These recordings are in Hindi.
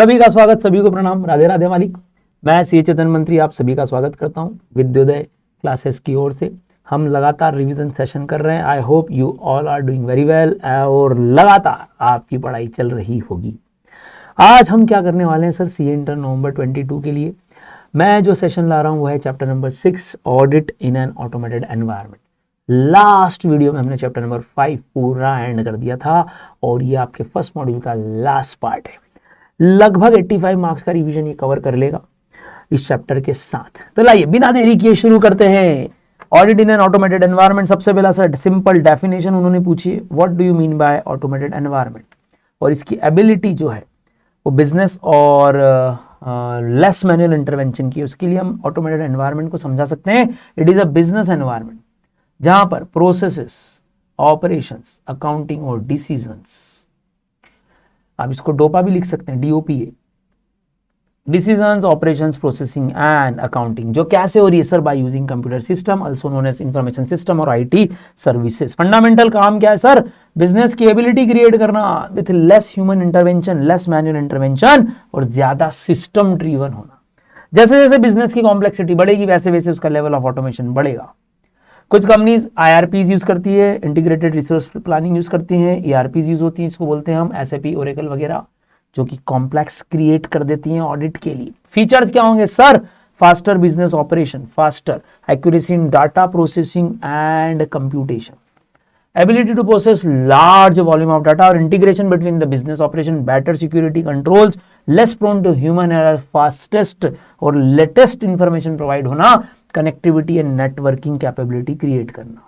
सभी का स्वागत, सभी को प्रणाम, राधे राधे मालिक। मैं सी चेतन मंत्री आप सभी का स्वागत करता हूं विद्योदय क्लासेस की ओर से। हम लगातार रिवीजन सेशन कर रहे हैं। I hope you all are doing very well और लगातार आपकी पढ़ाई चल रही होगी। आज हम क्या करने वाले हैं सर, सीए इंटर नवंबर 22 के लिए मैं जो सेशन ला रहा हूं वो है chapter number 6, audit in an automated environment. Last video में हमने चैप्टर नंबर 5 पूरा एंड कर दिया था और ये आपके फर्स्ट मॉड्यूल का लास्ट पार्ट है। लगभग 85 मार्क्स का रिवीजन ये कवर कर लेगा इस चैप्टर के साथ। तो लाइए बिना देरी किए शुरू करते हैं। Audit in an automated environment, सबसे पहला सर सिंपल डेफिनेशन उन्होंने पूछी है, what do you mean by automated environment, और इसकी एबिलिटी जो है वो बिजनेस और लेस मैनुअल इंटरवेंशन की। उसके लिए हम ऑटोमेटेड एनवायरनमेंट को समझा सकते हैं, it is a business environment जहां पर प्रोसेसेस, ऑपरेशंस, अकाउंटिंग और डिसीजंस, आप इसको डोपा भी लिख सकते हैं, DOPA, decisions, operations, processing and accounting, जो कैसे हो रही है sir, by using computer system also known as information system और IT सर्विसेज। फंडामेंटल काम क्या है सर, बिजनेस की एबिलिटी क्रिएट करना with less human intervention, less manual intervention और ज्यादा सिस्टम ड्रिवन होना। जैसे जैसे बिजनेस की कॉम्प्लेक्सिटी बढ़ेगी वैसे वैसे उसका लेवल ऑफ ऑटोमेशन बढ़ेगा। कुछ कंपनीज IRPs यूज करती है, इंटीग्रेटेड रिसोर्स प्लानिंग यूज करती हैं, ERPs यूज होती हैं, इसको बोलते हैं हम SAP, ओरेकल वगैरह, जो कि कॉम्प्लेक्स क्रिएट कर देती हैं ऑडिट के लिए। फीचर्स क्या होंगे sir, faster business operation, faster accuracy in data processing and computation, ability to process large volume of data or integration between the business operation, better security controls, less prone to human error, fastest और latest information provide होना, connectivity and networking capability create करना।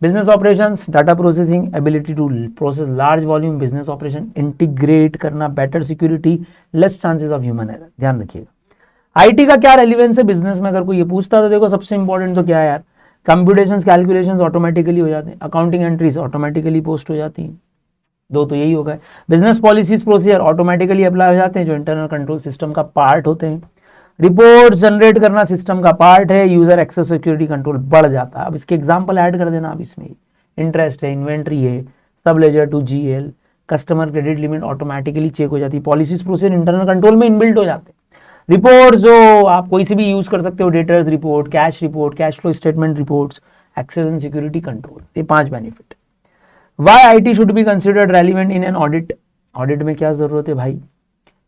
business operations, data processing, ability to process large volume, business operation, integrate करना, better security, less chances of human error। ध्यान रखिएगा। IT का क्या रेलिवेंस है बिजनेस में, अगर कोई ये पूछता तो देखो सबसे इंपॉर्टेंट तो क्या है यार, कंप्यूटेशंस, कैलकुलेशंस ऑटोमेटिकली हो जाते हैं, अकाउंटिंग एंट्रीज ऑटोमेटिकली पोस्ट हो जाती हैं, दो तो यही हो गए। Business policies procedure automatically apply हो जाते हैं जो इंटरनल कंट्रोल सिस्टम का पार्ट होते हैं। रिपोर्ट जनरेट करना सिस्टम का पार्ट है, यूजर एक्सेस सिक्योरिटी कंट्रोल बढ़ जाता है। अब इसके एग्जांपल ऐड कर देना, अब इसमें इंटरेस्ट है, इन्वेंट्री है, सब ledger to GL, customer credit limit automatically check हो जाती है, पॉलिसीज प्रोसीजर इंटरनल कंट्रोल में इनबिल्ट हो जाते हैं। रिपोर्ट जो आप कोई से भी यूज कर सकते हो, debtors report, cash flow statement reports, access and security control, ये 5 benefit. Why IT should be considered relevant in an audit, audit में क्या जरूरत है भाई,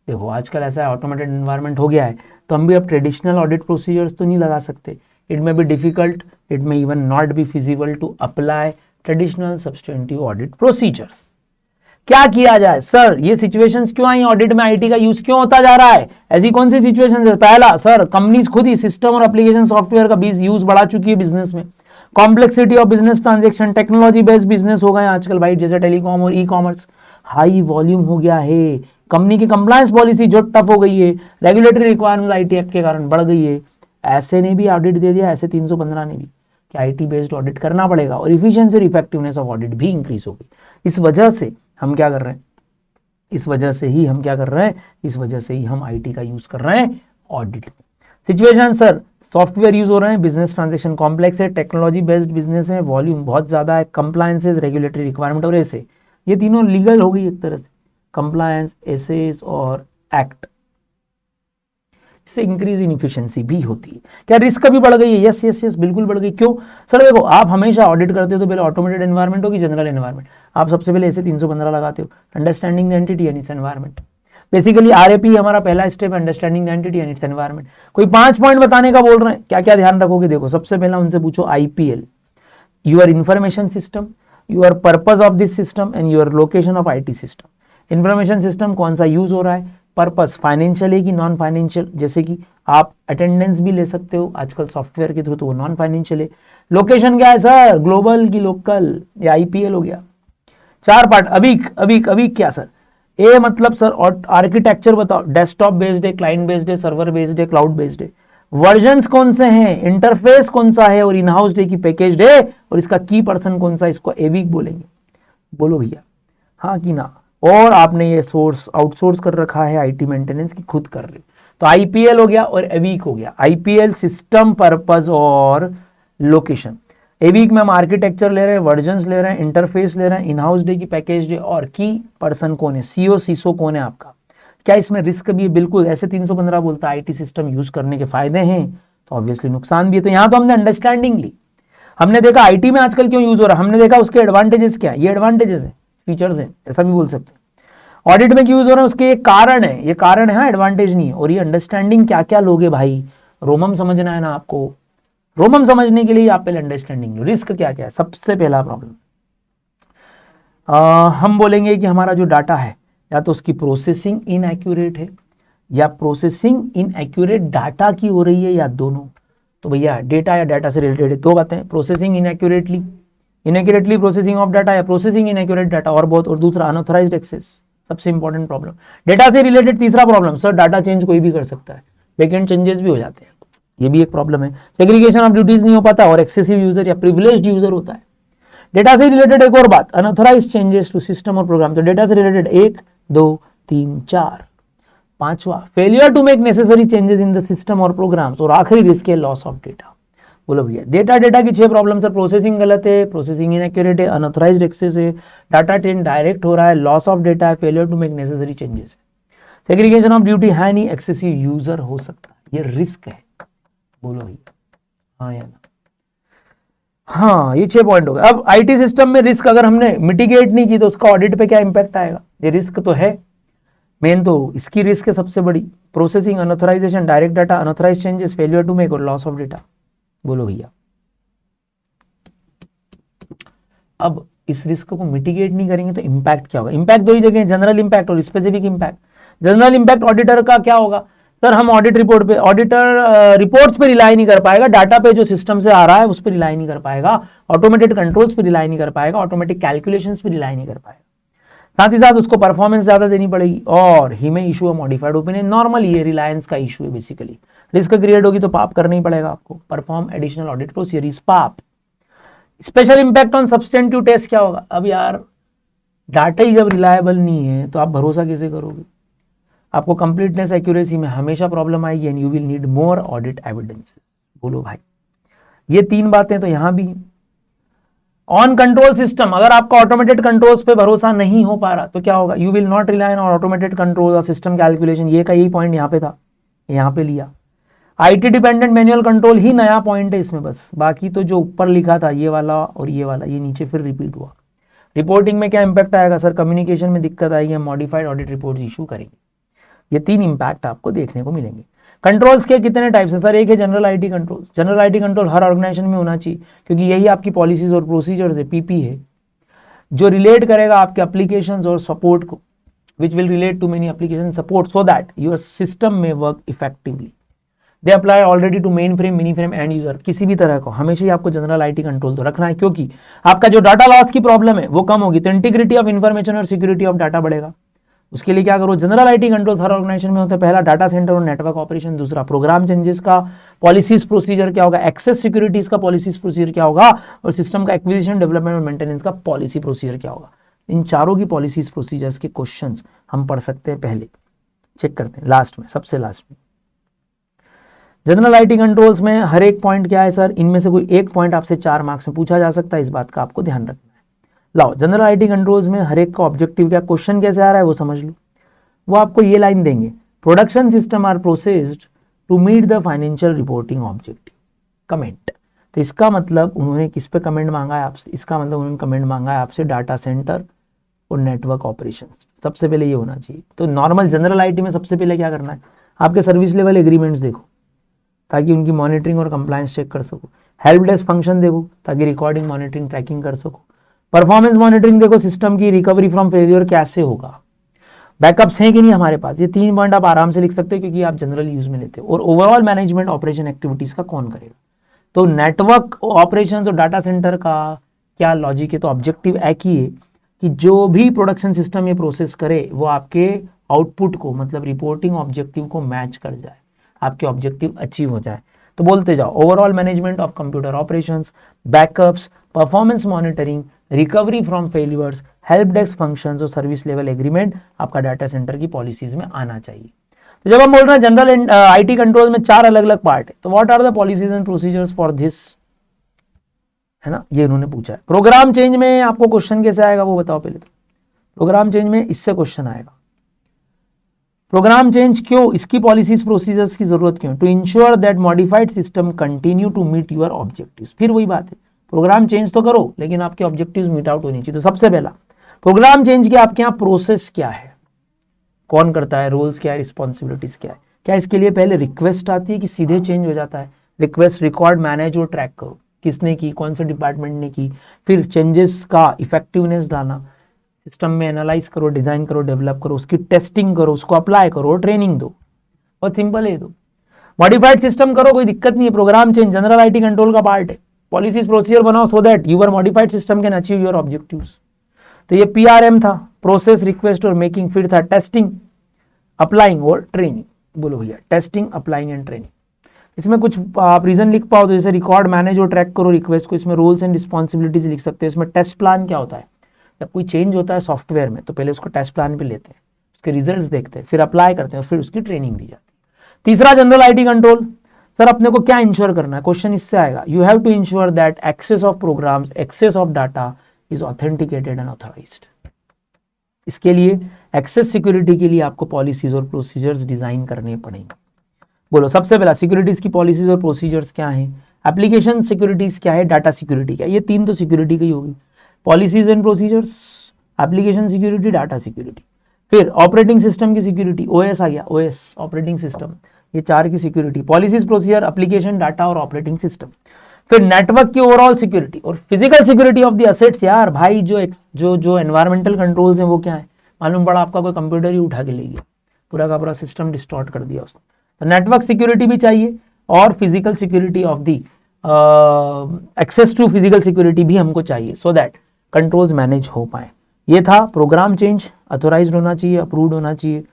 देखो आजकल ऐसा है ऑटोमेटेड एनवायरनमेंट हो गया है तो हम भी अब ट्रेडिशनल ऑडिट प्रोसीजर्स तो नहीं लगा सकते, it may be difficult, it may even not be feasible to apply traditional substantive audit procedures. क्या किया जाए सर, ये सिचुएशंस क्यों आई, ऑडिट में IT का यूज क्यों होता जा रहा है, ऐसी कौन सी सिचुएशंस है। पहला सर, कंपनीज खुद ही सिस्टम और एप्लीकेशन सॉफ्टवेयर का यूज बढ़ा चुकी है बिजनेस में। Complexity of business transaction, technology based business हो गए आजकल भाई, जैसे टेलीकॉम और E-कॉमर्स, हाई वॉल्यूम हो गया है, कंपनी की कंप्लायंस पॉलिसी जो टफ हो गई है, रेगुलेटरी रिक्वायरमेंट IT एक्ट के कारण बढ़ गई है। ऐसे ने भी ऑडिट दे दिया, ऐसे 315 ने भी कि IT बेस्ड ऑडिट करना पड़ेगा और इफिशिएंसी और इफेक्टिवनेस ऑफ ऑडिट भी इंक्रीज हो गई। इस वजह से हम क्या कर रहे हैं, इस वजह से ही हम IT का यूज कर रहे हैं ऑडिट में। सिचुएशन सर, सॉफ्टवेयर यूज हो रहे हैं, बिजनेस ट्रांजेक्शन कॉम्प्लेक्स है, टेक्नोलॉजी बेस्ड बिजनेस है, वॉल्यूम बहुत ज्यादा है, कंप्लायंसेस, रेगुलेटरी रिक्वायरमेंट और ऐसे, ये तीनों लीगल हो गई एक तरह से, कंप्लायंस, एसेस और एक्ट, इससे इंक्रीज इन इफिशिएंसी भी होती है। क्या रिस्क भी बढ़ गई है, यस यस यस बिल्कुल बढ़ गई। क्यों सर, देखो आप हमेशा ऑडिट करते हो तो पहले ऑटोमेटेड एनवायरनमेंट होगी, जनरल एनवायरनमेंट, आप सबसे पहले ऐसे 315 लगाते हो, understanding the entity and it's environment. Basically RAP हमारा पहला step, understanding the entity and it's environment. कोई 5 पॉइंट बताने का बोल रहे हैं, क्या क्या ध्यान रखोगे, देखो सबसे पहला उनसे पूछो IPL, your information system, your purpose of this system and your location of IT system. Information system कौन सा यूज हो रहा है, पर्पस फाइनेंशियल है कि नॉन फाइनेंशियल, जैसे कि आप अटेंडेंस भी ले सकते हो आजकल सॉफ्टवेयर के थ्रू, तो वो नॉन फाइनेंशियल है। लोकेशन क्या है सर, ग्लोबल की लोकल, या IPL हो गया। 4 पार्ट, अभी क्या सर, ए मतलब सर आर्किटेक्चर बताओ, डेस्कटॉप बेस्ड है, क्लाइंट बेस्ड है, सर्वर बेस्ड है, क्लाउड बेस्ड है, वर्जन्स कौन से हैं, इंटरफेस कौन सा है और इन हाउस डे की पैकेज है, और इसका की पर्सन कौन सा, इसको एवीक बोलेंगे, बोलो भैया हाँ कि ना। और आपने ये सोर्स आउटसोर्स कर रखा है IT मेंटेनेंस की, खुद कर रहे, तो IPL हो गया और एवीक हो गया। IPL सिस्टम, पर्पस और लोकेशन, एवीक में हम आर्किटेक्चर ले रहे हैं, वर्जन्स ले रहे हैं, इंटरफेस ले रहे हैं, इन हाउस डे की पैकेज डे और की पर्सन कौन है, CO CISO कौन है आपका, क्या इसमें रिस्क भी है? बिल्कुल। ऐसे 315 बोलता है आईटी सिस्टम यूज करने के फायदे हैं तो ऑब्वियसली नुकसान भी है। तो यहां तो हमने अंडरस्टैंडिंग ली, हमने देखा आईटी में आजकल क्यों यूज हो रहा है, हमने देखा उसके एडवांटेजेस क्या है, ये एडवांटेजेस है, फीचर्स हैं, ऐसा भी बोल सकते हैं। ऑडिट में क्यों यूज हो रहा है, उसके एक कारण है, ये कारण है, हाँ एडवांटेज नहीं है। और ये अंडरस्टैंडिंग क्या क्या लोगे भाई, रोमम समझना है ना आपको, रोमम समझने के लिए आप पहले अंडरस्टैंडिंग लो। रिस्क क्या क्या है, सबसे पहला प्रॉब्लम हम बोलेंगे कि हमारा जो डाटा है या तो उसकी प्रोसेसिंग इनएक्यूरेट है या प्रोसेसिंग इनएक्यूरेट डाटा की हो रही है या दोनों। तो भैया डेटा या डाटा से रिलेटेड है, दो बातें, प्रोसेसिंग इनएक्यूरेटली प्रोसेसिंग ऑफ डाटा या प्रोसेसिंग इनएक्यूरेट डाटा, और बहुत, और दूसरा अनऑथराइज्ड एक्सेस, सबसे इंपॉर्टेंट प्रॉब्लम। डेटा से रिलेटेड तीसरा प्रॉब्लम, सर डाटा चेंज कोई भी कर सकता है, बैकएंड चेंजेस भी हो जाते हैं, ये भी एक प्रॉब्लम है। सेग्रीगेशन ऑफ ड्यूटीज नहीं हो पाता और एक्सेसिव यूजर या प्रिविलेज्ड यूजर होता है। डेटा से रिलेटेड एक और बात, अनऑथराइज्ड चेंजेस टू सिस्टम और प्रोग्राम। तो डेटा से रिलेटेड 1 2 3 4, पांचवा failure to make necessary changes in the system और प्रोग्राम्स, और आखिरी रिस्क है लॉस ऑफ डेटा। बोलो भैया डेटा की 6 प्रॉब्लम सर, प्रोसेसिंग गलत है, प्रोसेसिंग इनएक्यूरेट है, अनऑथराइज्ड एक्सेस है, डाटा ट्रेन डायरेक्ट हो रहा है, लॉस ऑफ डेटा है, failure to make necessary changes है, सेग्रीगेशन ऑफ ड्यूटी है नहीं, एक्सेसिव यूजर हो सकता है, ये रिस्क है। बोलो भैया हाँ या ना। हाँ ये 6 पॉइंट हो गए। अब आईटी सिस्टम में रिस्क अगर हमने मिटिगेट नहीं की तो उसका ऑडिट पे क्या इंपैक्ट आएगा, ये रिस्क तो है, मेन तो इसकी रिस्क है सबसे बड़ी, processing, unauthorisation, direct data, unauthorised changes, failure to make और लॉस ऑफ डेटा। बोलो भैया अब इस रिस्क को मिटिगेट नहीं करेंगे तो इंपैक्ट क्या होगा, इंपैक्ट दो ही जगह, जनरल इंपैक्ट और specific impact. General impact auditor का क्या होगा, सर हम ऑडिट रिपोर्ट पे, ऑडिटर रिपोर्ट्स पे रिलाई नहीं कर पाएगा, डाटा पे जो सिस्टम से आ रहा है उस पर रिलाई नहीं कर पाएगा, ऑटोमेटेड कंट्रोल्स पे रिलाई नहीं कर पाएगा, ऑटोमेटिक कैलकुलेशंस पे रिलाई नहीं कर पाएगा, साथ ही साथ उसको परफॉर्मेंस ज्यादा देनी पड़ेगी, और ही में issue a modified opinion. Normally ये रिलायंस का इशू है बेसिकली, रिस्क क्रिएट होगी तो पाप करना ही पड़ेगा आपको, परफॉर्म एडिशनल ऑडिट प्रोसीजर पाप। Special impact on substantive test क्या होगा, अब यार डाटा ही जब रिलायबल नहीं है तो आप भरोसा कैसे करोगे, आपको कंप्लीटनेस एक्यूरेसी में हमेशा प्रॉब्लम आएगी and you will need more audit evidence. बोलो भाई ये 3 बातें तो यहां भी। ऑन कंट्रोल सिस्टम, अगर आपका ऑटोमेटेड कंट्रोल्स पे भरोसा नहीं हो पा रहा तो क्या होगा, you will not rely on automated control और सिस्टम कैलकुलेशन, ये का यही पॉइंट यहां पे था, यहां पे लिया। आईटी डिपेंडेंट मैनुअल कंट्रोल ही नया पॉइंट है इसमें बस, बाकी तो जो ऊपर लिखा था ये वाला और ये वाला ये नीचे फिर रिपीट हुआ। रिपोर्टिंग में क्या इंपैक्ट आएगा सर, कम्युनिकेशन में दिक्कत आएगी, हम मॉडिफाइड ऑडिट रिपोर्ट इशू करेंगे। ये 3 इंपैक्ट आपको देखने को मिलेंगे। कंट्रोल्स के कितने टाइप्स है सर, एक है general IT control. General IT control हर ऑर्गेनाइजेशन में होना चाहिए क्योंकि यही आपकी पॉलिसीज और प्रोसीजर्स है, पीपी है, जो रिलेट करेगा आपके एप्लीकेशंस और सपोर्ट को, which will relate to many application support so that your system में work effectively. They apply already to mainframe, mini frame, end user, किसी भी तरह को हमेशा ही आपको जनरल आईटी कंट्रोल तो रखना है क्योंकि आपका जो डाटा लॉस की प्रॉब्लम है वो कम होगी तो इंटीग्रिटी ऑफ इन्फॉर्मेशन और सिक्योरिटी ऑफ डाटा बढ़ेगा। उसके लिए क्या करो, जनरल आईटी कंट्रोल हर ऑर्गेनाइजेशन में होता है, पहला डाटा सेंटर और नेटवर्क ऑपरेशन, दूसरा प्रोग्राम चेंजेस का पॉलिसीज प्रोसीजर क्या होगा, एक्सेस सिक्योरिटीज का पॉलिसीज प्रोसीजर क्या होगा, और सिस्टम का एक्विजिशन, डेवलपमेंट और मेंटेनेंस का पॉलिसी प्रोसीजर क्या होगा। इन चारों की पॉलिसीज प्रोसीजर्स के क्वेश्चंस हम पढ़ सकते हैं, पहले चेक करते हैं लास्ट में, सबसे लास्ट में। जनरल आईटी कंट्रोल्स में हर एक पॉइंट क्या है सर, इनमें से कोई एक पॉइंट आपसे 4 मार्क्स में पूछा जा सकता है, इस बात का आपको ध्यान रखना है। लाओ जनरल आईटी कंट्रोल्स में हर एक का ऑब्जेक्टिव क्या, क्वेश्चन कैसे आ रहा है वो समझ लो। वो आपको ये लाइन देंगे, production system are processed to meet the financial reporting objective, comment. तो इसका मतलब उन्होंने किस पे कमेंट मांगा है आपसे, इसका मतलब उन्होंने कमेंट मांगा है आपसे डाटा सेंटर और नेटवर्क ऑपरेशंस, सबसे पहले ये होना चाहिए। तो नॉर्मल जनरल आईटी में सबसे पहले क्या करना है, आपके सर्विस लेवल एग्रीमेंट्स देखो ताकि उनकी मॉनिटरिंग और कंप्लायंस चेक कर सको, हेल्प डेस्क फंक्शन देखो ताकि रिकॉर्डिंग, मॉनिटरिंग, ट्रैकिंग कर सको, परफॉर्मेंस मॉनिटरिंग देखो, सिस्टम की रिकवरी फ्रॉम फेलियर कैसे होगा, बैकअप्स हैं कि नहीं हमारे पास। ये 3 पॉइंट आप आराम से लिख सकते हो क्योंकि आप जनरल यूज में लेते हो। और ओवरऑल मैनेजमेंट ऑपरेशन एक्टिविटीज का कौन करेगा, तो नेटवर्क ऑपरेशन और डाटा सेंटर का क्या लॉजिक है, तो ऑब्जेक्टिव एक ही है कि जो भी प्रोडक्शन सिस्टम ये प्रोसेस करे वो आपके आउटपुट को, मतलब रिपोर्टिंग ऑब्जेक्टिव को मैच कर जाए, आपके ऑब्जेक्टिव अचीव हो जाए। तो बोलते जाओ, overall management of computer operations, backups, performance monitoring, recovery from failures, help desk functions और सर्विस लेवल एग्रीमेंट आपका डाटा सेंटर की पॉलिसीज में आना चाहिए। तो जब हम बोल रहे हैं जनरल आईटी कंट्रोल में 4 अलग अलग पार्ट है, तो what are the policies and procedures for this, है ना, ये उन्होंने पूछा है। प्रोग्राम चेंज में आपको क्वेश्चन कैसे आएगा वो बताओ पहले। तो प्रोग्राम चेंज में इससे क्वेश्चन आएगा, प्रोग्राम चेंज क्यों, इसकी पॉलिसीज प्रोसीजर्स की जरूरत क्यों, to ensure that modified system continue to meet your objectives. फिर वही बात है, प्रोग्राम चेंज तो करो लेकिन आपके ऑब्जेक्टिव्स मीट आउट होनी चाहिए। तो सबसे पहला प्रोग्राम चेंज के आपके यहाँ प्रोसेस क्या है, कौन करता है, रोल्स क्या है, रिस्पॉन्सिबिलिटीज क्या है। क्या इसके लिए पहले रिक्वेस्ट आती है कि सीधे चेंज हो जाता है, रिक्वेस्ट रिकॉर्ड मैनेज और ट्रैक करो, किसने की, कौन से डिपार्टमेंट ने की, फिर चेंजेस का इफेक्टिवनेस डालना, सिस्टम में एनालाइज करो, डिजाइन करो, डेवलप करो, उसकी टेस्टिंग करो, उसको अप्लाई करो, ट्रेनिंग दो। बहुत सिंपल है। दो मॉडिफाइड सिस्टम करो, कोई दिक्कत नहीं है, program change general IT control का पार्ट है। पॉलिसीज प्रोसीजर बनाओ so that your modified system can achieve your objectives. तो ये पीआरएम था, प्रोसेस, रिक्वेस्ट और मेकिंग। फिर था टेस्टिंग, अप्लाइंग और ट्रेनिंग। बोलो भैया, टेस्टिंग, अप्लाइंग एंड ट्रेनिंग। इसमें कुछ आप रीजन लिख पाओ तो जैसे रिकॉर्ड मैनेज और ट्रैक करो रिक्वेस्ट को, इसमें रोल्स एंड रिस्पॉन्सिबिलिटीज लिख सकते हो। इसमें टेस्ट प्लान क्या होता है, जब कोई चेंज होता है सॉफ्टवेयर में तो पहले उसको टेस्ट प्लान पे लेते हैं, उसके रिजल्ट्स देखते हैं, फिर अप्लाई करते हैं, फिर उसकी ट्रेनिंग दी जाती है। तीसरा जनरल आईटी कंट्रोल। सर अपने को क्या इंश्योर करना है, क्वेश्चन इससे आएगा, you have to ensure that access of programs, access of data is authenticated and authorised. इसके लिए एक्सेस सिक्योरिटी के लिए आपको पॉलिसीज और प्रोसीजर्स डिजाइन करने पड़ेंगे। बोलो सबसे पहला सिक्योरिटीज की पॉलिसीज और प्रोसीजर्स क्या है, एप्लीकेशन सिक्योरिटीज क्या है, डाटा सिक्योरिटी क्या है। ये तीन तो सिक्योरिटी की होगी, policies and procedures, application security, data security. फिर ऑपरेटिंग सिस्टम की सिक्योरिटी, ओएस आ गया, ओएस ऑपरेटिंग सिस्टम, ये चार की security, policies, procedure, application, data और ऑपरेटिंग सिस्टम। फिर नेटवर्क की ओवरऑल सिक्योरिटी और physical security of the assets. यार भाई जो एनवायरमेंटल कंट्रोल्स हैं वो क्या है, मालूम पड़ा आपका कोई कंप्यूटर ही उठा के ले गया, पूरा का पूरा सिस्टम डिस्टॉर्ट कर दिया उसने, तो नेटवर्क सिक्योरिटी भी चाहिए और physical security of the access to physical security भी हमको चाहिए, सो दैट कंट्रोल्स मैनेज हो पाए। ये था प्रोग्राम चेंज, अथोराइज्ड होना चाहिए, अप्रूव्ड होना चाहिए,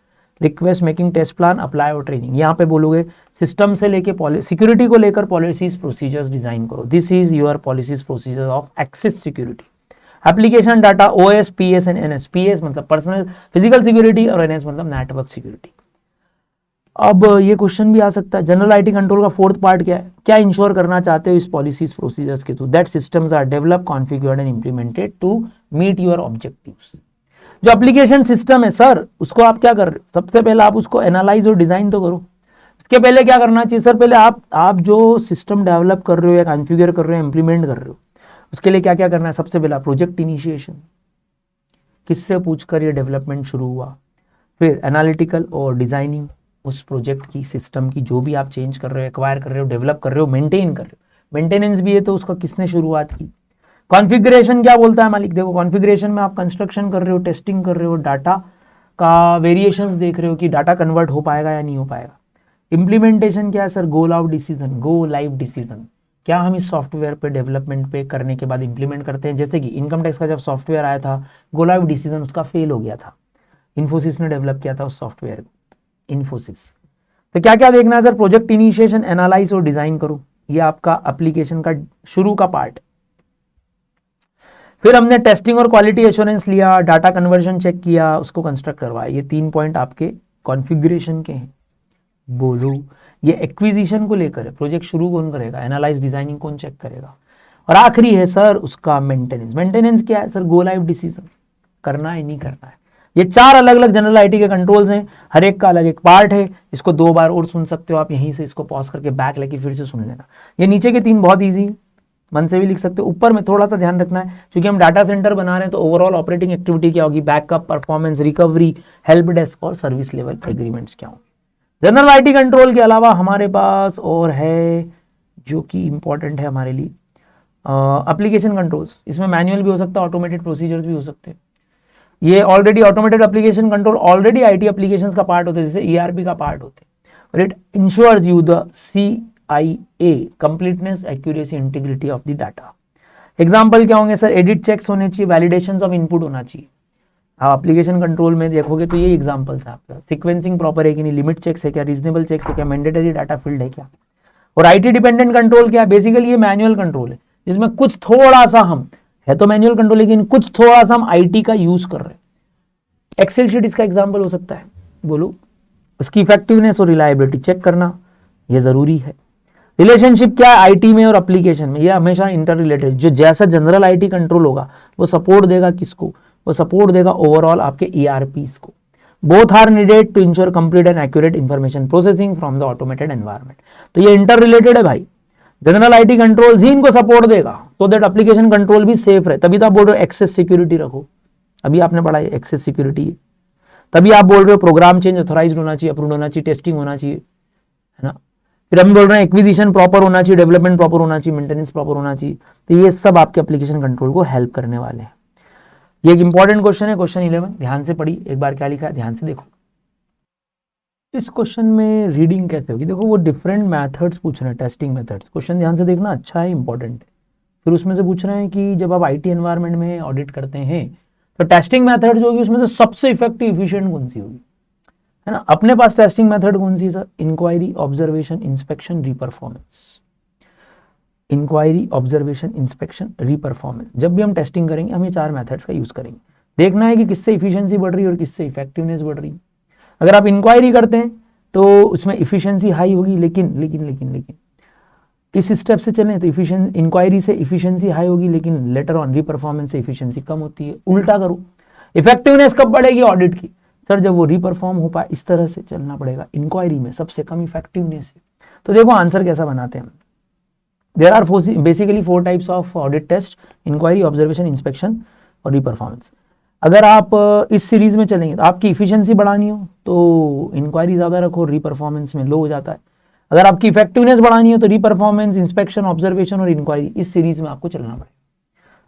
request, making, test plan, apply और ट्रेनिंग। यहाँ पे बोलोगे सिस्टम से लेके सिक्योरिटी को लेकर पॉलिसीज प्रोसीजर्स डिजाइन करो, this is your policies procedure of access security. Application, data, OS, PS and NS. PS मतलब पर्सनल फिजिकल सिक्योरिटी और एनएस मतलब नेटवर्क सिक्योरिटी। अब ये क्वेश्चन भी आ सकता है, जनरल आईटी कंट्रोल का फोर्थ पार्ट क्या है, क्या इंश्योर करना चाहते हो इस पॉलिसीज प्रोसीजर्स के through, that systems are develop, configured and implemented to meet your objectives. जो एप्लीकेशन सिस्टम है सर, उसको आप क्या कर रहे हो, सबसे पहले आप उसको एनालाइज और डिजाइन तो करो। इसके पहले क्या करना चाहिए सर, पहले आप जो सिस्टम डेवलप कर रहे हो या कॉन्फ़िगर कर रहे हो, इंप्लीमेंट कर रहे हो, उसके लिए क्या क्या करना है। सबसे पहला प्रोजेक्ट इनिशिएशन, किससे पूछकर ये डेवलपमेंट शुरू हुआ। फिर एनालिटिकल और डिजाइनिंग उस प्रोजेक्ट की, सिस्टम की, जो भी आप चेंज कर रहे हो, एक्वायर कर रहे हो, डेवलप कर रहे हो, मेंटेन कर रहे हो, मेंटेनेंस भी है तो उसका किसने शुरुआत की। कॉन्फ़िगरेशन क्या बोलता है मालिक, देखो कॉन्फ़िगरेशन में आप कंस्ट्रक्शन कर रहे हो, टेस्टिंग कर रहे हो, डाटा का वेरिएशंस देख रहे हो कि डाटा कन्वर्ट हो पाएगा या नहीं हो पाएगा। इम्प्लीमेंटेशन क्या है sir, go live decision, go live decision, क्या हम इस सॉफ्टवेयर पे डेवलपमेंट पे करने के बाद इंप्लीमेंट करते हैं। जैसे कि इनकम टैक्स का जब सॉफ्टवेयर आया था, गो लाइव डिसीजन उसका फेल हो गया था, इन्फोसिस ने डेवलप किया था उस सॉफ्टवेयर को, इन्फोसिस। तो क्या क्या देखना है सर, प्रोजेक्ट इनिशिएशन, एनालाइज और डिजाइन करो, ये आपका एप्लीकेशन का शुरू का पार्ट। फिर हमने टेस्टिंग और क्वालिटी एश्योरेंस लिया, डाटा कन्वर्जन चेक किया, उसको कंस्ट्रक्ट करवाया। ये 3 पॉइंट आपके कॉन्फ़िगरेशन के हैं। बोलो ये एक्विजिशन को लेकर है, प्रोजेक्ट शुरू कौन करेगा, एनालाइज डिजाइनिंग कौन चेक करेगा, और आखिरी है सर उसका मेंटेनेंस। मेंटेनेंस क्या है सर, गो लाइव डिसीजन, करना है नहीं करना है। ये 4 अलग अलग जनरल आईटी के कंट्रोल्स हैं, हर एक का अलग एक पार्ट है। इसको 2 बार और सुन सकते हो आप, यहीं से इसको पॉज करके बैक लेके फिर से सुन लेना। ये नीचे के 3 बहुत ईजी है, मन से भी लिख सकते हो। ऊपर में थोड़ा सा ध्यान रखना है क्योंकि हम डाटा सेंटर बना रहे हैं, तो ओवरऑल ऑपरेटिंग एक्टिविटी क्या होगी, backup, performance, recovery, help desk और सर्विस लेवल एग्रीमेंट्स क्या होंगे। जनरल आईटी कंट्रोल के अलावा हमारे पास और है जो कि इंपॉर्टेंट है हमारे लिए, एप्लीकेशन कंट्रोल्स। इसमें मैनुअल भी हो सकता है, ऑटोमेटेड प्रोसीजर्स भी हो सकते हैं। ये already automated application control already IT applications का पार्ट होते हैं, जैसे ईआरपी का पार्ट होते हैं। और it ensures you the CIA completeness, accuracy, integrity of the data. Example क्या होंगे सर, एडिट चेक्स होने चाहिए, वैलिडेशंस ऑफ इनपुट होना चाहिए। आप एप्लीकेशन कंट्रोल में देखोगे तो ये एग्जांपल्स है आपका, सीक्वेंसिंग प्रॉपर है कि नहीं, लिमिट चेक्स है क्या, रीजनेबल चेक्स है क्या, मैंडेटरी डाटा फील्ड है क्या। और आईटी डिपेंडेंट कंट्रोल क्या है, बेसिकली ये मैनुअल कंट्रोल है जिसमें कुछ थोड़ा सा हम है तो मैनुअल कंट्रोल, लेकिन कुछ थोड़ा सा हम आईटी का यूज कर रहे हैं। एक्सेल शीट इसका एग्जाम्पल हो सकता है। बोलो उसकी इफेक्टिवनेस और रिलायबिलिटी चेक करना ये जरूरी है। रिलेशनशिप क्या है आईटी में और एप्लीकेशन में, ये हमेशा इंटर रिलेटेड। जो जैसा जनरल आईटी कंट्रोल होगा वो सपोर्ट देगा किसको, वो सपोर्ट देगा ओवरऑल आपके ईआरपीस को। Both are needed to ensure complete and accurate information processing from the automated environment. तो ये इंटर रिलेटेड है भाई। जनरल आईटी कंट्रोल्स ही इनको सपोर्ट देगा तो दैट एप्लीकेशन कंट्रोल भी सेफ रहे। तभी तो आप बोल रहे हो एक्सेस सिक्योरिटी रखो, अभी आपने पढ़ा है एक्सेस सिक्योरिटी है। तभी आप बोल रहे हो प्रोग्राम चेंज ऑथोराइज्ड होना चाहिए, अप्रूव्ड होना चाहिए, टेस्टिंग होना चाहिए, है ना। फिर हम बोल रहे हैं एक्विजिशन प्रॉपर होना चाहिए, डेवलपमेंट प्रॉपर होना चाहिए, मेंटेनेंस प्रॉपर होना चाहिए। तो ये सब आपके एप्लीकेशन कंट्रोल को हेल्प करने वाले हैं। ये एक इंपॉर्टेंट क्वेश्चन है, क्वेश्चन 11। ध्यान से पढ़ी, एक बार क्या लिखा है ध्यान से देखो। इस क्वेश्चन में रीडिंग कैसे होगी, देखो वो डिफरेंट मेथड्स पूछ रहे हैं, टेस्टिंग मेथड्स। क्वेश्चन ध्यान से देखना, अच्छा है, इंपॉर्टेंट है। फिर उसमें से पूछ रहे हैं कि जब आप आईटी एनवायरनमेंट में ऑडिट करते हैं तो टेस्टिंग मेथड जो होगी उसमें से सबसे इफेक्टिव एफिशिएंट कौन सी होगी, है ना। अपने पास टेस्टिंग मेथड कौन सी sir, inquiry, observation, inspection, reperformance. Inquiry, observation, inspection, reperformance. जब भी हम टेस्टिंग करेंगे हम ये 4 मेथड्स का यूज करेंगे। देखना है कि किससे इफिशियंसी बढ़ रही है और किससे इफेक्टिवनेस बढ़ रही है। अगर आप इंक्वायरी करते हैं तो उसमें इफिशियंसी हाई होगी, लेकिन लेकिन लेकिन लेकिन इस स्टेप से चलें तो इंक्वायरी से इफिशियंसी हाई होगी, लेकिन लेटर ऑन रीपरफॉर्मेंस से इफिशियंसी कम होती है। उल्टा करो, इफेक्टिवनेस कब बढ़ेगी ऑडिट की सर, जब वो रीपरफॉर्म हो पाए। इस तरह से चलना पड़ेगा, इंक्वायरी में सबसे कम इफेक्टिवनेस है। तो देखो आंसर कैसा बनाते हैं। There are basically 4 types of audit test, inquiry, observation, inspection और रीपरफॉर्मेंस। अगर आप इस सीरीज में चलेंगे तो आपकी इफिशियंसी बढ़ानी हो तो इंक्वायरी ज़्यादा रखो, रीपरफॉर्मेंस में लो हो जाता है। अगर आपकी इफेक्टिवनेस बढ़ानी हो तो रीपरफॉर्मेंस, इंस्पेक्शन, ऑब्जर्वेशन और इंक्वायरी, इस सीरीज में आपको चलना पड़ेगा।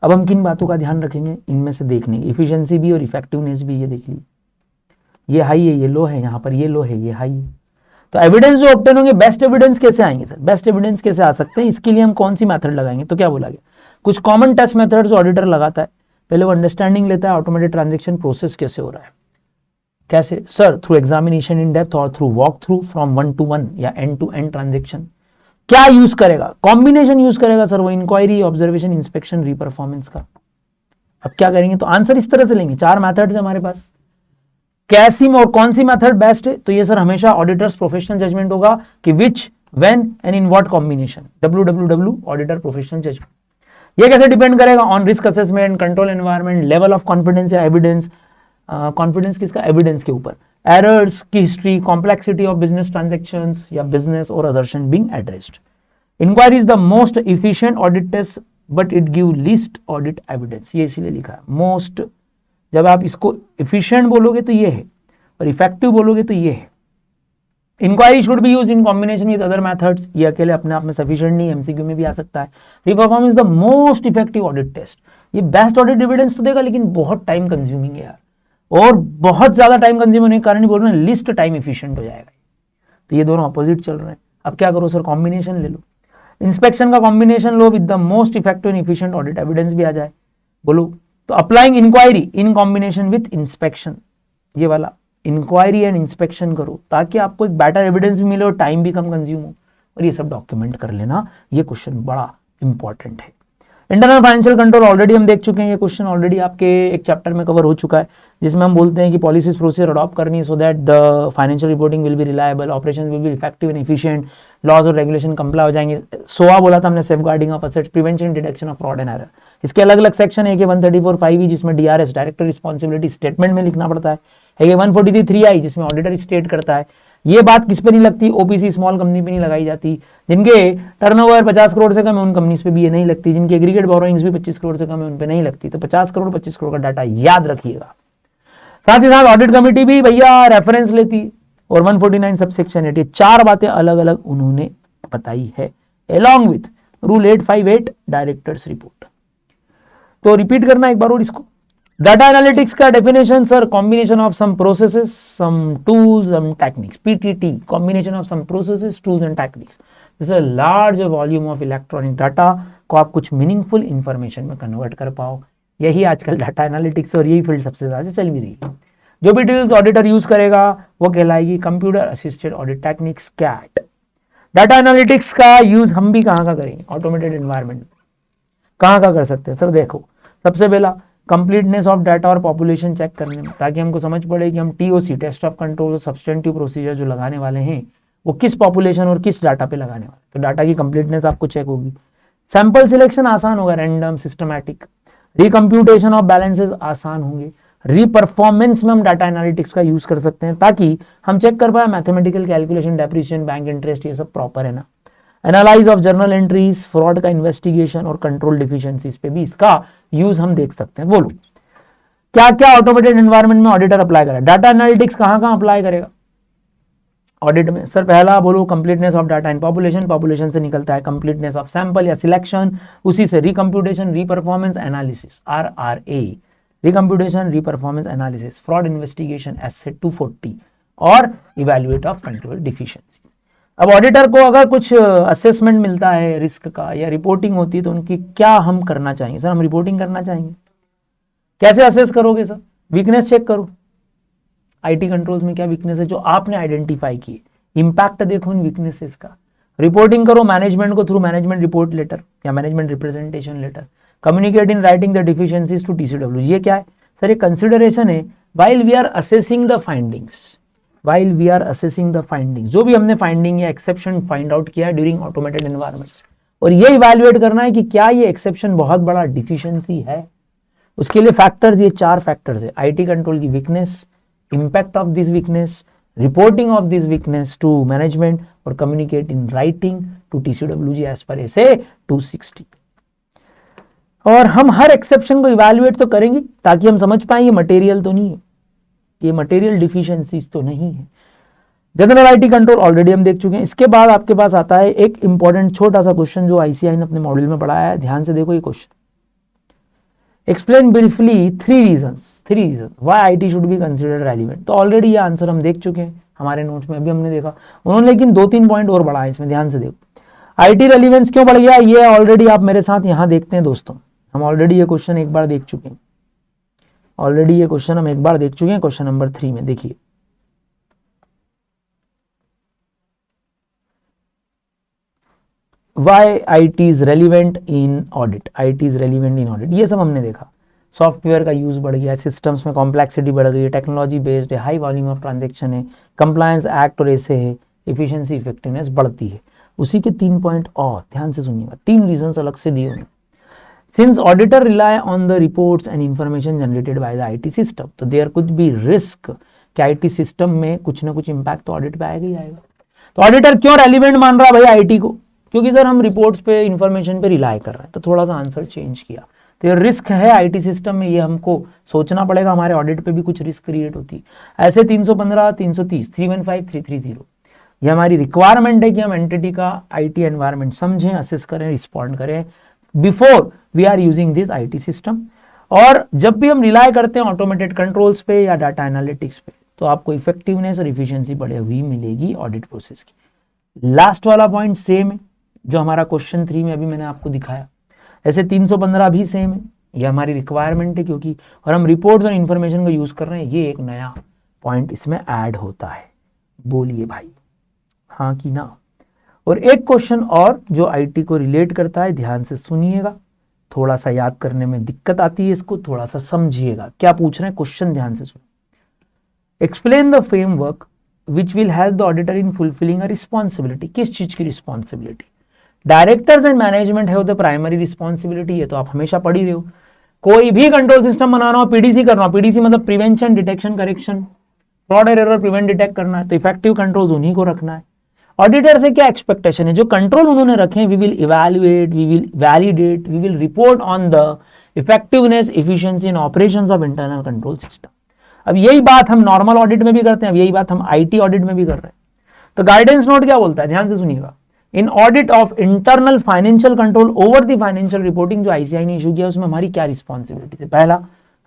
अब हम किन बातों का ध्यान रखेंगे, इनमें से देखने, इफिशियंसी भी और इफेक्टिवनेस भी। ये देख लीजिए, ये हाई है, ये लो है, यहाँ पर ये लो है, ये हाई है। तो एविडेंस जो ऑब्टेन होंगे, बेस्ट एविडेंस कैसे आएंगे सर, बेस्ट एविडेंस कैसे आ सकते हैं, इसके लिए हम कौन सी मेथड लगाएंगे। तो क्या बोला गया, कुछ कॉमन टेस्ट मेथड्स ऑडिटर लगाता है। पहले वो अंडरस्टैंडिंग लेता है ऑटोमेटेड ट्रांजैक्शन प्रोसेस कैसे हो रहा है। कैसे sir, through examination in depth और through walk through from 1 to 1 या एंड टू एंड ट्रांजैक्शन। क्या यूज करेगा, कॉम्बिनेशन यूज करेगा सर वो, इंक्वायरी, ऑब्जर्वेशन, इंस्पेक्शन, रीपरफॉर्मेंस का। अब क्या करेंगे, तो आंसर इस तरह से लेंगे। 4 मेथड्स है हमारे पास, कैसी और कौन सी मेथड बेस्ट है। तो ये सर हमेशा ऑडिटर्स प्रोफेशनल जजमेंट होगा कि which, when and in what combination, WWW auditor professional judgement. ये कैसे डिपेंड करेगा, on risk assessment, control environment, level of confidence या एविडेंस, कॉन्फिडेंस किसका, एविडेंस के ऊपर, एरर्स की history, complexity of business transactions या बिजनेस और assertion being addressed. Inquiry is the most efficient audit test but it give least audit evidence. ये इसीलिए लिखा है मोस्ट। जब आप इसको इफिशिएंट बोलोगे तो ये है और इफेक्टिव बोलोगे तो ये है। Inquiry should be use in combination with other methods. ये अकेले अपने आप में सफिशिएंट नहीं, एमसीक्यू में भी आ सकता है। Reperformance is the most effective audit test. ये बेस्ट ऑडिट एविडेंस तो देगा लेकिन बहुत टाइम कंज्यूमिंग है यार, और बहुत ज्यादा टाइम कंज्यूम होने के कारण बोल रहे हैं लिस्ट टाइम इफिशिएंट हो जाएगा। तो ये दोनों अपोजिट चल रहे हैं। अब क्या करो सर, कॉम्बिनेशन ले लो। इंस्पेक्शन का कॉम्बिनेशन लो with the most effective and efficient audit evidence भी आ जाए, बोलो। तो applying inquiry in combination with inspection, ये वाला इंक्वायरी एंड इंस्पेक्शन करो ताकि आपको एक बेटर एविडेंस भी मिले और टाइम भी कम कंज्यूम हो। और ये सब डॉक्यूमेंट कर लेना, ये क्वेश्चन बड़ा इंपॉर्टेंट है। इंटरनल फाइनेंशियल कंट्रोल ऑलरेडी हम देख चुके हैं, ये क्वेश्चन ऑलरेडी आपके एक चैप्टर में कवर हो चुका है, जिसमें हम बोलते हैं कि पॉलिसीज प्रोसीजर अडॉप्ट करनी है so that the financial reporting will be reliable, operation will be effective and efficient, laws और रेगुलेशन कंप्लाई हो जाएंगे। सोआ बोला था हमने, safeguarding of assets, prevention detection of fraud and error. इसके अलग अलग सेक्शन है, 134(5) जिसमें DRS डायरेक्टर रिस्पॉन्सिबिलिटी स्टेटमेंट में लिखना पड़ता है, 143(3) जिसमें ऑडिटर स्टेट करता है। ये बात किस पे नहीं लगती, ओपीसी स्मॉल कंपनी पे नहीं लगाई जाती। जिनके टर्नओवर 50 करोड़ से कम है उन कंपनीज पे भी ये नहीं लगती। जिनके एग्रीगेट बोरोइंग्स भी 25 करोड़ से कम है उन पे नहीं लगती। तो 50 करोड़ 25 करोड़ का डाटा याद रखिएगा। साथ ही साथ ऑडिट कमेटी भी भैया रेफरेंस लेती और 149 सब सेक्शन 8, ये 4 बातें अलग अलग उन्होंने बताई है along with rule 858 directors report. तो रिपीट करना एक बार और इसको। डाटा एनालिटिक्स का definition sir, combination of some processes, some tools, some techniques, PTT, combination of some processes, tools and techniques. जैसे large volume of electronic data को आप कुछ मीनिंगफुल इंफॉर्मेशन में कन्वर्ट कर पाओ। यही आजकल डाटा एनालिटिक्स और यही फील्ड सबसे ज्यादा चल भी रही है। जो भी टूल्स ऑडिटर यूज करेगा वो कहलाएगी computer assisted audit techniques, CAAT. Data analytics का यूज हम भी कहाँ का करेंगे, ऑटोमेटेड एनवायरनमेंट में कहाँ का कर सकते हैं सर। देखो, सबसे पहला कंप्लीटनेस ऑफ डाटा और पॉपुलेशन चेक करने में, ताकि हमको समझ पड़े कि हम TOC, टेस्ट ऑफ कंट्रोल और सब्सटेंटिव प्रोसीजर जो लगाने वाले हैं वो किस पॉपुलेशन और किस डाटा पे लगाने वाले। तो डाटा की कंप्लीटनेस आपको चेक होगी। सैंपल सिलेक्शन आसान होगा, रैंडम, सिस्टमैटिक। रिकम्प्यूटेशन ऑफ बैलेंसेस आसान होंगे। रीपरफॉर्मेंस में हम डाटा एनालिटिक्स का यूज कर सकते हैं ताकि हम चेक कर पाए mathematical calculation, depreciation, bank interest, ये सब प्रॉपर है ना। Analyse of journal entries, fraud का इन्वेस्टिगेशन और कंट्रोल डिफिशियंसीज पे भी इसका यूज हम देख सकते हैं। बोलो क्या क्या ऑटोमेटेड एनवायरनमेंट में ऑडिटर अप्लाई करेगा? डाटा एनालिटिक्स कहां कहां अप्लाई करेगा ऑडिट में? सर पहला बोलो completeness of data in population, population से निकलता है कंप्लीटनेस ऑफ सैंपल या सिलेक्शन, उसी से recomputation, reperformance analysis, RRA, recomputation, reperformance analysis, fraud investigation, S 240 और इवैल्यूएट ऑफ कंट्रोल डिफिशियंसी। अब ऑडिटर को अगर कुछ असेसमेंट मिलता है रिस्क का या रिपोर्टिंग होती है तो उनकी क्या हम करना चाहेंगे? सर हम रिपोर्टिंग करना चाहेंगे। कैसे असेस करोगे सर? वीकनेस चेक करो, आईटी कंट्रोल्स में क्या वीकनेस है जो आपने आइडेंटिफाई की, इंपैक्ट देखो इन वीकनेसेस का। रिपोर्टिंग करो मैनेजमेंट को थ्रू मैनेजमेंट रिपोर्ट लेटर या management representation letter. Communicate in writing the deficiencies to TCW। ये क्या है सर? ये कंसिडरेशन है while we are assessing the findings, while we are assessing the findings, जो भी हमने फाइंडिंग या एक्सेप्शन फाइंड आउट किया ड्यूरिंग ऑटोमेटेड एनवायरनमेंट, और ये इवैल्यूएट करना है कि क्या ये एक्सेप्शन बहुत बड़ा डिफिशियंसी है। उसके लिए फैक्टर्स, ये 4 फैक्टर्स है, आईटी कंट्रोल की weakness, impact of this weakness, reporting of this weakness to management और communicate in writing to TCWG as per SA 260। और हम हर एक्सेप्शन को इवैल्यूएट तो करेंगे ताकि हम समझ पाए ये मटेरियल तो नहीं है, ये मटेरियल डिफिशियंसीज तो नहीं है। जनरल आईटी कंट्रोल ऑलरेडी हम देख चुके हैं। इसके बाद आपके पास आता है एक इंपॉर्टेंट छोटा सा क्वेश्चन जो आईसीआई ने अपने मॉड्यूल में पढ़ाया है। ध्यान से देखो ये question. Explain briefly 3 reasons why IT should be considered relevant। तो ऑलरेडी ये आंसर हम देख चुके हैं हमारे नोट्स में, अभी हमने देखा। उन्होंने लेकिन 2-3 पॉइंट और बढ़ाए इसमें, ध्यान से देखो। आईटी रेलिवेंस क्यों बढ़ गया ये ऑलरेडी आप मेरे साथ यहां देखते हैं दोस्तों। हम ऑलरेडी ये क्वेश्चन एक बार देख चुके हैं, ऑलरेडी ये क्वेश्चन हम एक बार देख चुके हैं। क्वेश्चन नंबर 3 में देखिए, Why IT is relevant in audit, IT is relevant in audit, ये सब हमने देखा। सॉफ्टवेयर का यूज बढ़ गया है, सिस्टम्स में कॉम्प्लेक्सिटी बढ़ गई है, टेक्नोलॉजी बेस्ड है, हाई वॉल्यूम ऑफ ट्रांजेक्शन है, कंप्लायंस एक्ट और ऐसे है, एफिशिएंसी इफेक्टिवनेस बढ़ती है। उसी के 3 पॉइंट और ध्यान से सुनिएगा, 3 रीजंस अलग से दिए हुए। Since auditor rely on the reports and information generated by the IT system, तो देयर कुड बी रिस्क कि आईटी सिस्टम में कुछ ना कुछ इंपैक्ट तो ऑडिट पे आएगा ही आएगा। तो ऑडिटर क्यों रेलिवेंट मान रहा है भाई आईटी को? क्योंकि सर हम रिपोर्ट्स पे इंफॉर्मेशन पे रिलाई कर रहे हैं। तो थोड़ा सा आंसर चेंज किया। तो ये रिस्क है आईटी सिस्टम में, ये हमको सोचना पड़ेगा। हमारे ऑडिट पे भी कुछ रिस्क क्रिएट होती है। ऐसे 315, 330, 315, 330 ये हमारी रिक्वायरमेंट है कि हम एंटिटी का आईटी एनवायरनमेंट समझें, असेस करें, रिस्पॉन्ड करें before we are using this IT system. और जब भी हम रिलाई करते हैं ऑटोमेटेड कंट्रोल्स पे या डाटा एनालिटिक्स पे, तो आपको इफेक्टिवनेस और इफिशियंसी बढ़ी हुई मिलेगी ऑडिट प्रोसेस की। लास्ट वाला पॉइंट सेम है जो हमारा क्वेश्चन 3 में अभी मैंने आपको दिखाया। ऐसे 315 भी सेम है, ये हमारी रिक्वायरमेंट है क्योंकि और हम रिपोर्ट्स और इन्फॉर्मेशन को यूज कर रहे हैं। ये एक नया पॉइंट इसमें ऐड होता है। बोलिए भाई हाँ कि ना। और एक क्वेश्चन और जो आईटी को रिलेट करता है, ध्यान से सुनिएगा, थोड़ा सा याद करने में दिक्कत आती है, इसको थोड़ा सा समझिएगा। क्या पूछ रहे हैं क्वेश्चन, ध्यान से सुनिए। Explain the framework which will help the auditor in fulfilling a responsibility. किस चीज की रिस्पॉन्सिबिलिटी? डायरेक्टर्स एंड मैनेजमेंट है द प्राइमरी रिस्पॉन्सिबिलिटी है, तो आप हमेशा पढ़ ही रहे हो। कोई भी कंट्रोल सिस्टम बनाना हो, पीडीसी करना हो, पीडीसी मतलब प्रिवेंशन डिटेक्शन करेक्शन, फ्रॉड और एरर प्रिवेंट डिटेक्ट करना है, तो इफेक्टिव कंट्रोल्स उन्हीं को रखना है। ऑडिटर से क्या एक्सपेक्टेशन है? जो कंट्रोल उन्होंने रखे हैं, we will evaluate, we will validate, we will report on the effectiveness, efficiency and operations of internal control system. अब यही बात हम नॉर्मल ऑडिट में भी करते हैं, अब यही बात हम आईटी ऑडिट में भी कर रहे हैं। तो गाइडेंस नोट क्या बोलता है, ध्यान से सुनिएगा। इन audit of internal financial control over the financial reporting, जो आईसीआई ने इशू किया, उसमें हमारी क्या रिस्पॉन्सिबिलिटी है? पहला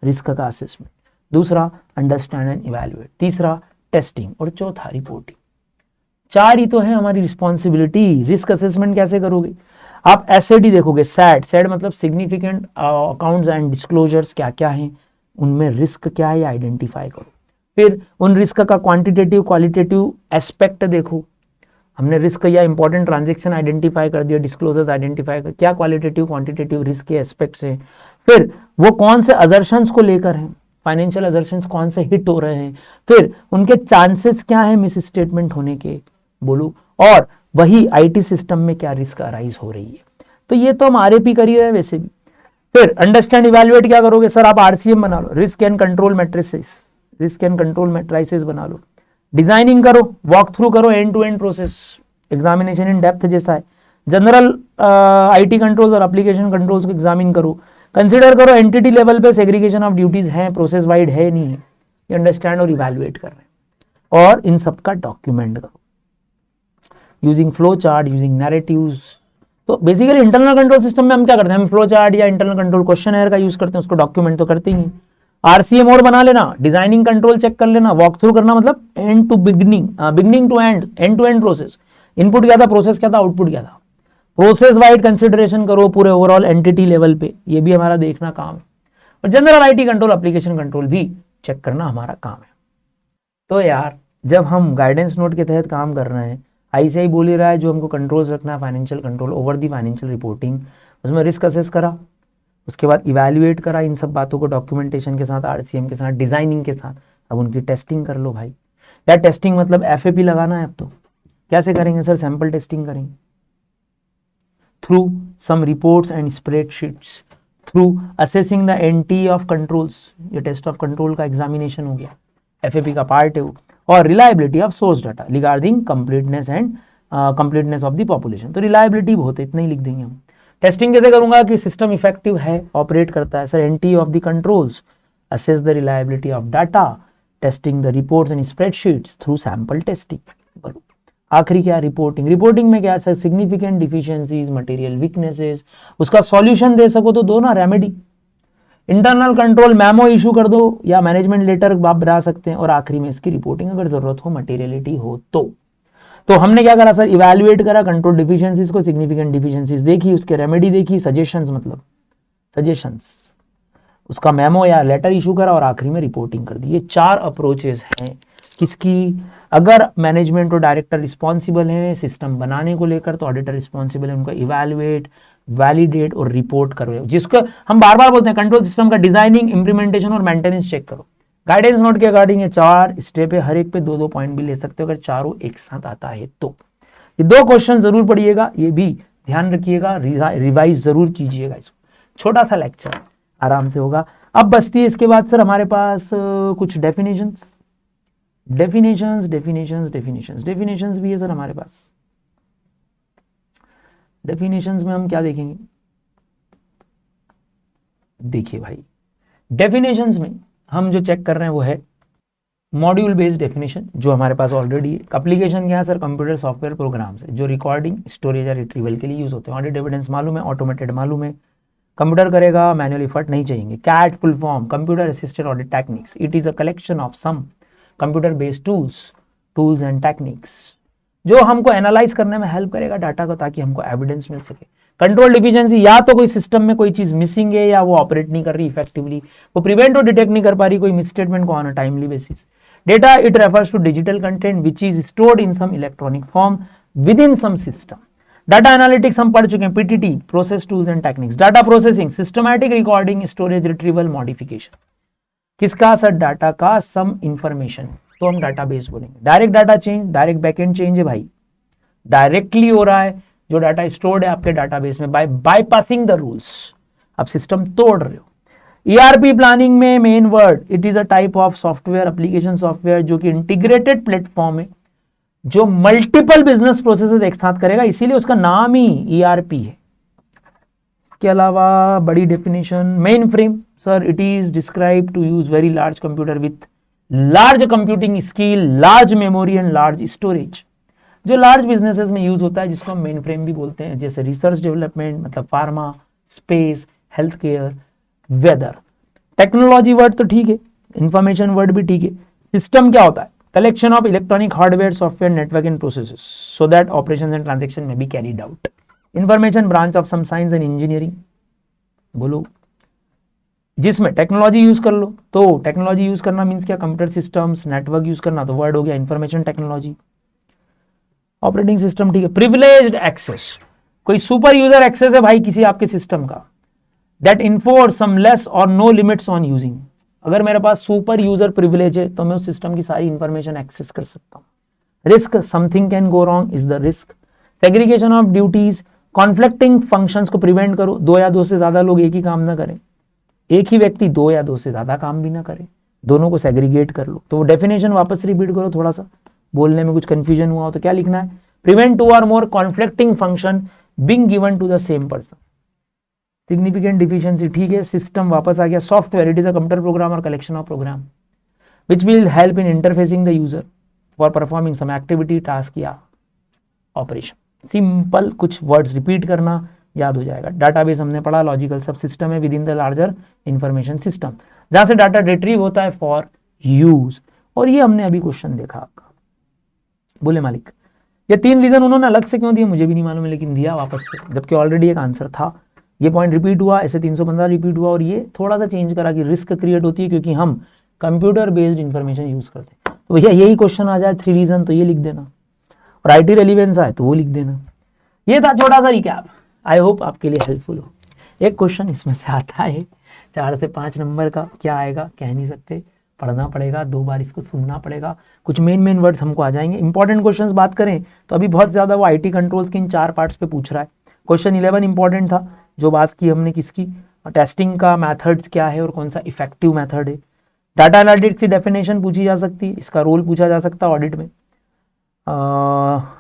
रिस्क का असेसमेंट, दूसरा अंडरस्टैंड एंड इवैल्यूएट, तीसरा टेस्टिंग और चौथा रिपोर्टिंग। 4 ही तो है हमारी रिस्पॉन्सिबिलिटी। रिस्क असेसमेंट कैसे करोगे? आप एसएडी देखोगे, सैड मतलब सिग्निफिकेंट अकाउंट्स एंड डिस्क्लोजर्स क्या क्या हैं, उनमें रिस्क क्या है आइडेंटिफाई करो। फिर उन रिस्क का क्वांटिटेटिव क्वालिटेटिव एस्पेक्ट देखो। हमने रिस्क या इंपॉर्टेंट ट्रांजैक्शन आइडेंटिफाई कर दिया, डिस्क्लोजर्स आइडेंटिफाई कर, क्या क्वालिटेटिव क्वांटिटेटिव रिस्क के एस्पेक्ट्स हैं। फिर वो कौन से अजर्शंस को लेकर हैं, फाइनेंशियल अजर्शंस कौन से हिट हो रहे हैं, फिर उनके चांसेस क्या है मिस स्टेटमेंट होने के, बोलो, और वही आईटी सिस्टम में क्या रिस्क अराइज हो रही है। तो ये तो हम आरएपी कर ही रहे हैं वैसे भी। फिर अंडरस्टैंड इवैल्यूएट क्या करोगे सर, आप आरसीएम बना लो, risk and control matrices, risk and control matrices बना लो, डिजाइनिंग करो, वॉक थ्रू करो, end to end process, examination in depth जैसा है, जनरल आईटी कंट्रोल्स और एप्लीकेशन कंट्रोल्स को एग्जामिन करो, कंसिडर करो एंटिटी लेवल पे सेग्रीगेशन ऑफ ड्यूटीज है, प्रोसेस वाइड है नहीं है, ये अंडरस्टैंड और इवैल्यूएट कर रहे हैं, और इन सबका डॉक्यूमेंट करो using flow chart, using narratives. तो बेसिकली इंटरनल कंट्रोल सिस्टम में हम क्या करते हैं, हम फ्लो चार्ट या इंटरनल कंट्रोल क्वेश्चन का यूज करते हैं, उसको डॉक्यूमेंट तो करते ही। आरसीएम और बना लेना, डिजाइनिंग कंट्रोल चेक कर लेना, वॉक थ्रू करना, मतलब end to beginning, beginning to end, end to end process, input क्या था, प्रोसेस क्या था, आउटपुट क्या था, प्रोसेस वाइड कंसिडरेशन करो पूरे ओवरऑल एंटिटी लेवल पे, ये भी हमारा देखना काम है, और general IT control, application control भी चेक करना हमारा काम है। तो यार जब हम गाइडेंस नोट के तहत काम कर रहे हैं, आईसीआई बोल ही रहा है जो हमको कंट्रोल्स रखना है, financial control over the financial reporting, उसमें रिस्क असेस करा, उसके बाद इवैल्यूएट करा इन सब बातों को डॉक्यूमेंटेशन के साथ, आरसीएम के साथ, डिजाइनिंग के साथ, अब उनकी टेस्टिंग कर लो भाई। या टेस्टिंग मतलब एफएपी लगाना है, अब तो कैसे करेंगे सर, सैंपल टेस्टिंग करेंगे through some reports and spreadsheets, through assessing the entity of controls, ये टेस्ट ऑफ कंट्रोल का एग्जामिनेशन हो गया, एफएपी का पार्ट है वो, और reliability of source data regarding completeness and completeness of the population, तो रिलायबिलिटी बहुत है, इतना ही लिख देंगे हम। टेस्टिंग कैसे करूंगा कि सिस्टम इफेक्टिव है, ऑपरेट करता है, sir entity of the controls, assess the reliability of data, testing the reports and spreadsheets through sample testing. आखिरी क्या, रिपोर्टिंग, रिपोर्टिंग में क्या sir, significant deficiencies, material weaknesses, उसका सॉल्यूशन दे सको तो दो ना, remedy. Internal control memo issue कर दो या मैनेजमेंट लेटर आप बना सकते हैं, और आखिरी में इसकी रिपोर्टिंग अगर जरूरत हो, मटेरियलिटी हो तो हमने क्या करा सर, इवैल्यूएट करा कंट्रोल डिफिशियंसीज को, सिग्निफिकेंट डिफिशियंसीज देखी, उसके रेमेडी देखी, सजेशंस मतलब सजेशंस, उसका मेमो या लेटर इशू करा, और आखिरी में रिपोर्टिंग कर दी। ये 4 अप्रोचेस हैं इसकी। अगर मैनेजमेंट और डायरेक्टर रिस्पॉन्सिबल हैं सिस्टम बनाने को लेकर, तो ऑडिटर रिस्पॉन्सिबल है उनका इवैल्यूएट, वैलिडेट और रिपोर्ट करो, जिसको हम बार बार बोलते हैं कंट्रोल सिस्टम का डिजाइनिंग, इंप्लीमेंटेशन और मेंटेनेंस चेक करो। गाइडेंस नोट के अकॉर्डिंग ये 4 स्टेप है, हर एक पे 2-2 पॉइंट भी ले सकते हो अगर चारों एक साथ आता है तो। ये 2 क्वेश्चन जरूर पढ़िएगा, ये भी ध्यान रखिएगा, रिवाइज जरूर कीजिएगा इसको, छोटा सा लेक्चर आराम से होगा। अब बचती है इसके बाद सर हमारे पास कुछ डेफिनेशंस भी है सर हमारे पास। डेफिनेशंस में हम क्या देखेंगे, देखिए भाई डेफिनेशंस में हम जो चेक कर रहे हैं वो है मॉड्यूल बेस्ड डेफिनेशन, जो हमारे पास ऑलरेडी है। एप्लीकेशन क्या है सर, कंप्यूटर सॉफ्टवेयर प्रोग्राम्स है जो रिकॉर्डिंग, स्टोरेज या रिट्रीवल के लिए यूज होते हैं। ऑडिट एविडेंस मालूम है, ऑटोमेटेड मालूम है, कंप्यूटर करेगा, मैनुअल एफर्ट नहीं चाहिए। CAAT full form computer assisted audit techniques, it is a collection of some computer based tools and techniques जो हमको एनालाइज करने में हेल्प करेगा डाटा को, ताकि हमको एविडेंस मिल सके। कंट्रोल डिफिशिएंसी, या तो कोई सिस्टम में कोई चीज मिसिंग है या वो ऑपरेट नहीं कर रही इफेक्टिवली, वो प्रिवेंट और डिटेक्ट नहीं कर पा रही कोई मिसस्टेटमेंट को on a timely basis. Data, it refers to digital content which is stored in some electronic form with in some system. Data analytics हम पढ़ चुके हैं, PTT, process tools and techniques. Data processing, systematic recording, storage, retrieval, modification. किसका सर, डाटा का सम इंफॉर्मेशन, तो हम डाटाबेस बोलेंगे। Direct data change, direct backend change है भाई, डायरेक्टली हो रहा है जो डाटा स्टोर्ड है आपके डाटाबेस में बाय बाईपासिंग द रूल्स, आप सिस्टम तोड़ रहे हो। ईआरपी प्लानिंग में main word, it is a type of software, application software जो कि इंटीग्रेटेड प्लेटफॉर्म है जो मल्टीपल बिजनेस प्रोसेसेस एक साथ करेगा, इसीलिए उसका नाम ही ईआरपी है। इसके अलावा बड़ी definition, mainframe sir, it is describe to use very large computer with large computing skill, large memory and large storage, जो लार्ज बिजनेसेस में यूज होता है, जिसको हम मेन फ्रेम भी बोलते हैं, जैसे रिसर्च डेवलपमेंट मतलब pharma, space, health care, weather. Technology word तो ठीक है, इंफॉर्मेशन वर्ड भी ठीक है। सिस्टम क्या होता है, collection of electronic hardware, software, network and processes so that operations and transaction में be carried out. Information branch of some science and engineering, बोलो जिसमें टेक्नोलॉजी यूज कर लो, तो टेक्नोलॉजी यूज करना मींस क्या, कंप्यूटर सिस्टम्स, नेटवर्क यूज करना, तो वर्ड हो गया इंफॉर्मेशन टेक्नोलॉजी। ऑपरेटिंग सिस्टम ठीक है। प्रिविलेज्ड एक्सेस, कोई सुपर यूजर एक्सेस है भाई किसी आपके सिस्टम का, दैट इन्फोर्स सम लेस और नो लिमिट्स ऑन यूजिंग। अगर मेरे पास सुपर यूजर प्रिविलेज है तो मैं उस सिस्टम की सारी इंफॉर्मेशन एक्सेस कर सकता हूं। Risk, something can go wrong is the risk. Segregation of duties, conflicting functions को प्रिवेंट करो, 2 या 2 से ज्यादा लोग एक ही काम ना करें, एक ही व्यक्ति 2 या 2 से ज्यादा काम भी ना करे, दोनों को सेग्रीगेट कर लो। तो वो डेफिनेशन वापस रिपीट करो, थोड़ा सा बोलने में कुछ कंफ्यूजन हुआ हो तो क्या लिखना है, प्रिवेंट 2 और more conflicting function being given to the same person. Significant deficiency, ठीक है, सिस्टम वापस आ गया, software, it is a computer program और collection of program which will help in interfacing the user for performing some activity, task या ऑपरेशन। सिंपल कुछ वर्ड्स रिपीट करना, याद हो जाएगा। डाटाबेस हमने पढ़ा, लॉजिकल सब सिस्टम है with in the larger information system, जहां से डाटा रिट्रीव होता है फॉर यूज। और ये हमने अभी क्वेश्चन देखा आपका, बोले मालिक ये 3 रीजन उन्होंने अलग से क्यों दिए मुझे भी नहीं मालूम है, लेकिन दिया वापस से, जबकि ऑलरेडी एक आंसर था। ये पॉइंट रिपीट हुआ, ऐसे 315 रिपीट हुआ, और ये थोड़ा सा चेंज करा कि रिस्क क्रिएट होती है क्योंकि हम कंप्यूटर बेस्ड इंफॉर्मेशन यूज करते हैं। तो भैया यही क्वेश्चन आ जाए 3 रीजन तो ये लिख देना, और आईटी रेलिवेंस आए तो वो लिख देना। ये था छोटा सा रिकैप, आई होप आपके लिए हेल्पफुल हो। एक क्वेश्चन इसमें से आता है 4 से 5 नंबर का, क्या आएगा कह नहीं सकते, पढ़ना पड़ेगा, 2 बार इसको सुनना पड़ेगा, कुछ मेन वर्ड्स हमको आ जाएंगे। इंपॉर्टेंट क्वेश्चंस बात करें तो अभी बहुत ज्यादा वो आईटी कंट्रोल्स के इन 4 पार्ट्स पे पूछ रहा है। क्वेश्चन 11 इंपॉर्टेंट था, जो बात की हमने किसकी, टेस्टिंग का मेथड्स क्या है और कौन सा इफेक्टिव मेथड है। डाटा एनालिटिक्स की डेफिनेशन पूछी जा सकती है, इसका रोल पूछा जा सकता है ऑडिट में।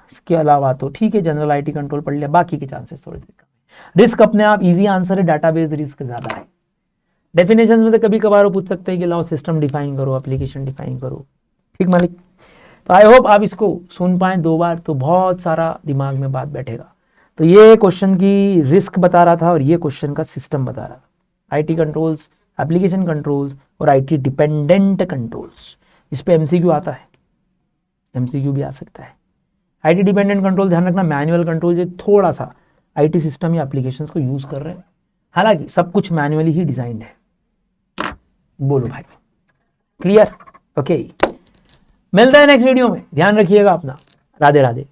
इसके अलावा तो ठीक है, जनरल आईटी कंट्रोल पढ़ लिया, बाकी के चांसेस थोड़े से कम। रिस्क अपने आप इजी आंसर है, डाटाबेस रिस्क ज्यादा है। डेफिनेशन में तो कभी कभार पूछ सकते हैं कि लाओ सिस्टम डिफाइन करो, एप्लीकेशन डिफाइन करो, ठीक मालिक। तो आई होप आप इसको सुन पाए 2 बार तो बहुत सारा दिमाग में बात बैठेगा। तो ये क्वेश्चन की रिस्क बता रहा था और ये क्वेश्चन का सिस्टम बता रहा था, आईटी कंट्रोल्स, एप्लीकेशन कंट्रोल्स और आईटी डिपेंडेंट कंट्रोल्स। इस पे एमसीक्यू आता है, एमसीक्यू भी आ सकता है। आईटी डिपेंडेंट कंट्रोल ध्यान रखना, मैनुअल कंट्रोल जो थोड़ा सा आईटी सिस्टम या एप्लीकेशंस को यूज कर रहे हैं, हालांकि सब कुछ मैनुअली ही डिजाइंड है। बोलो भाई, क्लियर? ओके, मिलते हैं नेक्स्ट वीडियो में, ध्यान रखिएगा अपना, राधे राधे।